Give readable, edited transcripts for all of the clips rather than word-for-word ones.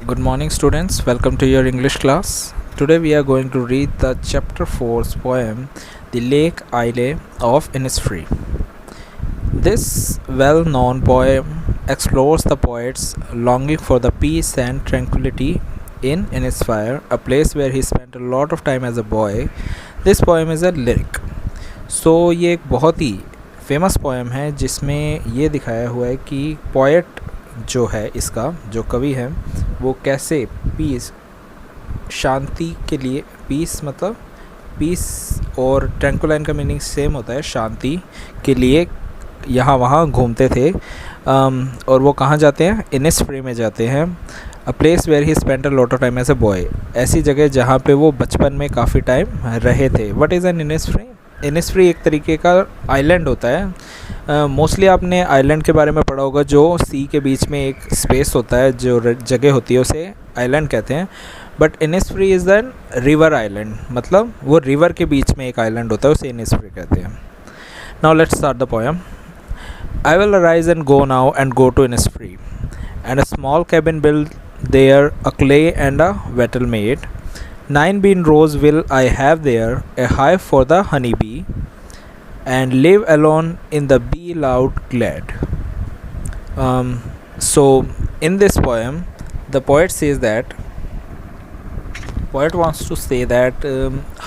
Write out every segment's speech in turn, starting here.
Good morning, students. Welcome to your English class. Today we are going to read the chapter 4's poem, The Lake Isle of Innisfree. This well known poem explores the poet's longing for the peace and tranquility in Innisfree, a place where he spent a lot of time as a boy. This poem is a lyric. So ये एक बहुत ही famous poem है जिसमें ये दिखाया हुआ है कि पोएट जो है, इसका जो कवि है, वो कैसे पीस, शांति के लिए, पीस मतलब पीस और ट्रैंकुलाइन का मीनिंग सेम होता है, शांति के लिए यहाँ वहाँ घूमते थे। और वो कहाँ जाते हैं? इनिसफ्री में जाते हैं। A place where he spent a lot of time as a boy, ऐसी जगह जहाँ पे वो बचपन में काफ़ी टाइम रहे थे। What is an Innisfree? Innisfree एक तरीके का आइलैंड होता है। मोस्टली आपने आइलैंड के बारे में पढ़ा होगा, जो सी के बीच में एक स्पेस होता है, जो जगह होती है उसे आइलैंड कहते हैं। But Innisfree is an river island, मतलब वो रिवर के बीच में एक आइलैंड होता है, उसे इनिसफ्री कहते हैं। Now let's start the poem. I will arise and go now and go to Innisfree, and a small cabin built there, a clay and a wattle made. 9 bean rows will I have there, a hive for the honey bee, and live alone in the bee loud glad. So in this poem, the poet says that poet wants to say that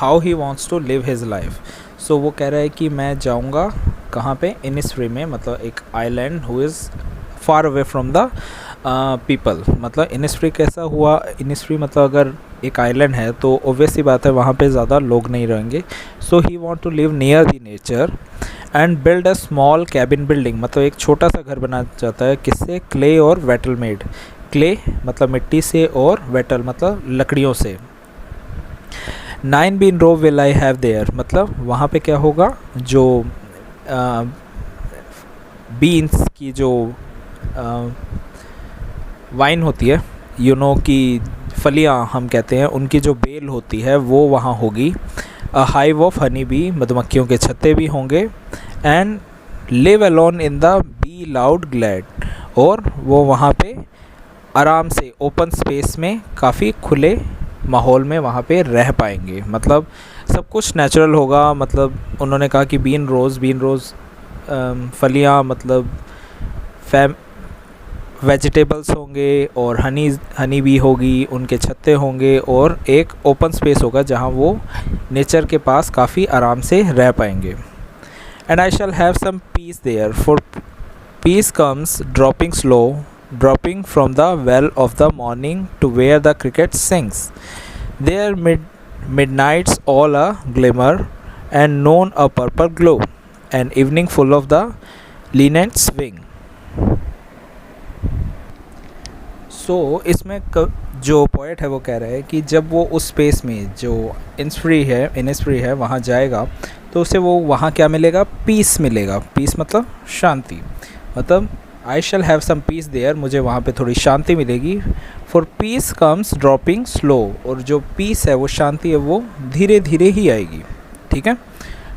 how he wants to live his life. So वो कह रहा है कि मैं जाऊँगा कहाँ पे? Innisfree में, मतलब एक island who is far away from the people. मतलब इनिसफ्री कैसा हुआ? इनिसफ्री मतलब अगर एक आइलैंड है तो ऑब्वियस सी बात है वहाँ पे ज़्यादा लोग नहीं रहेंगे। So he want to live near the nature and build a small cabin building, मतलब एक छोटा सा घर बना जाता है। किससे? क्ले और वेटल मेड। क्ले मतलब मिट्टी से और वेटल मतलब लकड़ियों से। 9 bean row will I have there, मतलब वहाँ पे क्या होगा? जो बीन्स की जो वाइन होती है, कि फलियाँ हम कहते हैं, उनकी जो बेल होती है वो वहाँ होगी। अ हाइव ऑफ हनी बी, मधुमक्खियों के छत्ते भी होंगे। And live alone in the be loud glad, और वो वहाँ पे आराम से ओपन स्पेस में, काफ़ी खुले माहौल में वहाँ पे रह पाएंगे। मतलब सब कुछ नेचुरल होगा। मतलब उन्होंने कहा कि बीन रोज़ फलियाँ, मतलब वेजिटेबल्स होंगे, और हनी भी होगी, उनके छत्ते होंगे, और एक ओपन स्पेस होगा जहाँ वो नेचर के पास काफ़ी आराम से रह पाएंगे। And I shall have some peace there, for peace comes dropping slow, dropping from the well of the morning to where the cricket sings. There midnights all a glimmer, and noon a purple glow, and evening full of the linnets swing. So इसमें जो poet है वो कह रहा है कि जब वो उस स्पेस में जो इनिसफ्री है वहाँ जाएगा तो उसे वो वहाँ क्या मिलेगा? पीस मिलेगा। पीस मतलब शांति, मतलब I shall have some peace there, मुझे वहाँ पे थोड़ी शांति मिलेगी। For peace comes dropping slow, और जो पीस है, वो शांति है, वो धीरे धीरे ही आएगी। ठीक है,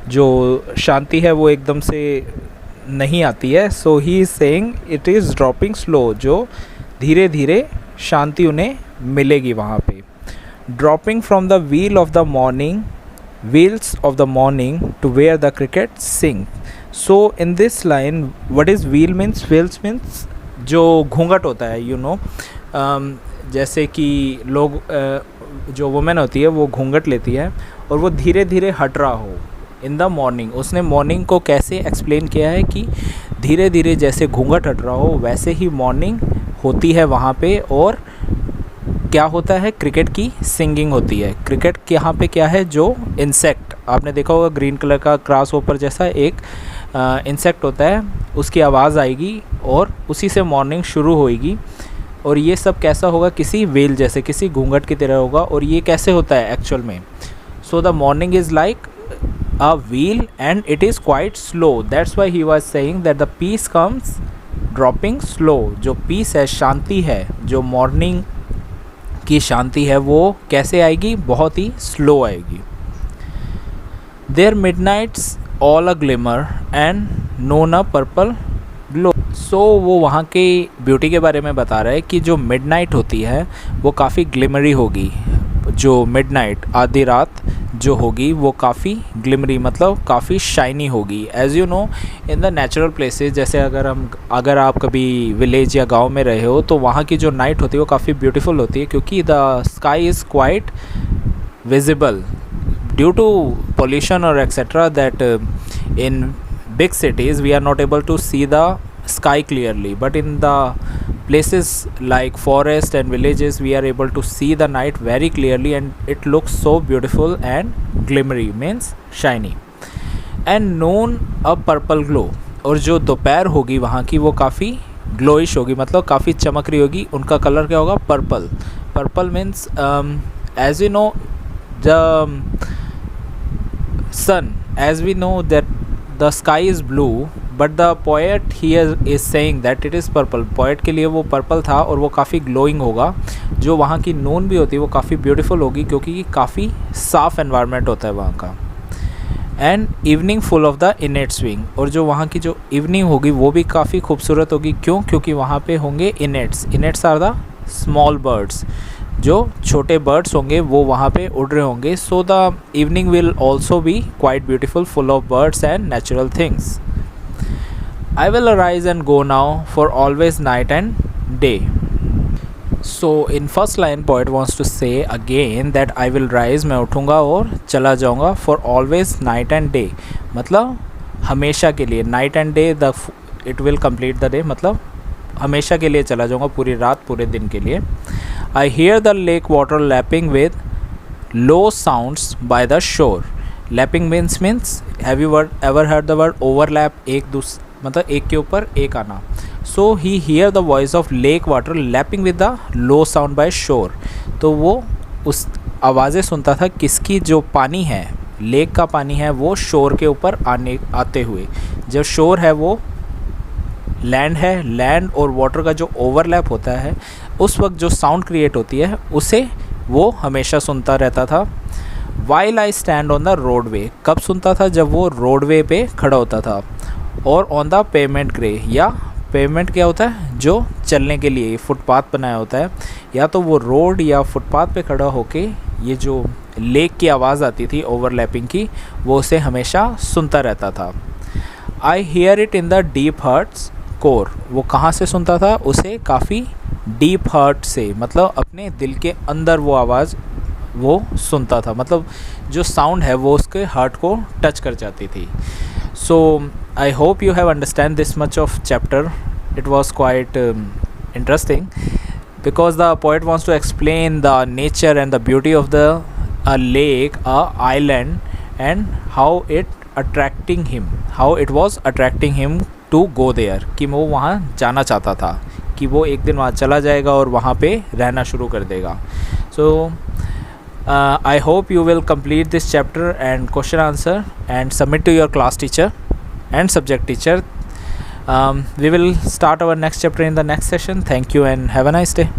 जो शांति है वो एकदम से नहीं आती है। So he is saying it is dropping slow, जो धीरे धीरे शांति उन्हें मिलेगी वहाँ पे। Dropping from the wheels of the morning to where the cricket sing. So in this line, what is wheel means? Wheels means जो घूंघट होता है, जैसे कि लोग, जो वुमेन होती है वो घूंघट लेती है और वो धीरे धीरे हट रहा हो इन द मॉर्निंग। उसने मॉर्निंग को कैसे एक्सप्लेन किया है कि धीरे धीरे जैसे घूंघट हट रहा हो वैसे ही मॉर्निंग होती है वहाँ पे। और क्या होता है? क्रिकेट की सिंगिंग होती है। क्रिकेट यहाँ पे क्या है? जो इंसेक्ट आपने देखा होगा, ग्रीन कलर का ग्रास होपर जैसा एक इंसेक्ट होता है, उसकी आवाज़ आएगी और उसी से मॉर्निंग शुरू होएगी। और ये सब कैसा होगा? किसी वेल जैसे, किसी घूंघट की तरह होगा। और ये कैसे होता है एक्चुअल में? So the morning is like a wheel and it is quite slow, that's why he was saying that the peace comes dropping slow. जो पीस है, शांति है, जो मॉर्निंग की शांति है, वो कैसे आएगी? बहुत ही स्लो आएगी। There midnight's all a glimmer and noon a purple glow. So so वो वहाँ की ब्यूटी के बारे में बता रहा है कि जो मिडनाइट होती है वो काफ़ी ग्लिमरी होगी। जो मिडनाइट आधी रात जो होगी वो काफ़ी ग्लिमरी मतलब काफ़ी शाइनी होगी। As you know in the natural places, जैसे अगर आप कभी विलेज या गांव में रहे हो तो वहाँ की जो नाइट होती है वो काफ़ी ब्यूटीफुल होती है, क्योंकि the sky is quite visible due to pollution or etc. that in big cities we are not able to see the sky clearly, but in the places like forest and villages we are able to see the night very clearly and it looks so beautiful and glimmery means shiny. And noon a purple glow, और जो दोपहर होगी वहाँ की वो काफ़ी ग्लोइश होगी मतलब काफ़ी चमक रही होगी। उनका कलर क्या होगा? Purple. Purple means as you know the sun, as we know that the sky is blue but the poet here is saying that it is purple. poet के लिए वो पर्पल था और वो काफ़ी ग्लोइंग होगा। जो वहाँ की नून भी होती है वो काफ़ी ब्यूटीफुल होगी क्योंकि काफ़ी साफ़ एनवायरनमेंट होता है वहाँ का। And evening full of the इनेट swing, और जो वहाँ की जो इवनिंग होगी वो भी काफ़ी खूबसूरत होगी। क्यों? क्योंकि वहाँ पे होंगे इनेट्स। इनेट्स आर द स्मॉल बर्ड्स, जो छोटे बर्ड्स होंगे वो वहाँ पे उड़ रहे होंगे। So the evening will also be quite beautiful full of birds and natural things. I will arise and go now for always night and day. So in first line poet wants to say again that I will rise, मैं उठूँगा और चला जाऊँगा, for always night and day मतलब हमेशा के लिए। Night and day the it will complete the day मतलब हमेशा के लिए चला जाऊँगा, पूरी रात पूरे दिन के लिए। I hear the lake water lapping with low sounds by the shore. Lapping means have you ever heard the word overlap? मतलब एक के ऊपर एक आना। So he hear the voice of lake water lapping with the low sound by shore. तो वो उस आवाज़ें सुनता था किसकी? जो पानी है, लेक का पानी है वो शोर के ऊपर आते हुए। जो शोर है वो लैंड है, लैंड और वाटर का जो ओवरलैप होता है उस वक्त जो साउंड क्रिएट होती है उसे वो हमेशा सुनता रहता था। While I stand on the roadway, कब सुनता था? जब वो रोडवे पे खड़ा होता था। और ऑन द पेमेंट ग्रे, या पेमेंट क्या होता है? जो चलने के लिए फुटपाथ बनाया होता है, या तो वो रोड या फुटपाथ पे खड़ा होके ये जो लेक की आवाज़ आती थी ओवरलैपिंग की वो उसे हमेशा सुनता रहता था। I hear it in the deep heart's core, वो कहाँ से सुनता था? उसे काफ़ी डीप हार्ट से मतलब अपने दिल के अंदर वो आवाज़ वो सुनता था, मतलब जो साउंड है वो उसके हार्ट को टच कर जाती थी। So I hope you have understand this much of chapter. It was quite interesting because the poet wants to explain the nature and the beauty of the a lake, a island, and how it was attracting him to go there, कि वो वहाँ जाना चाहता था, कि वो एक दिन वहाँ चला जाएगा और वहाँ पे रहना शुरू कर देगा। So I hope you will complete this chapter and question answer and submit to your class teacher and subject teacher. We will start our next chapter in the next session. Thank you and have a nice day.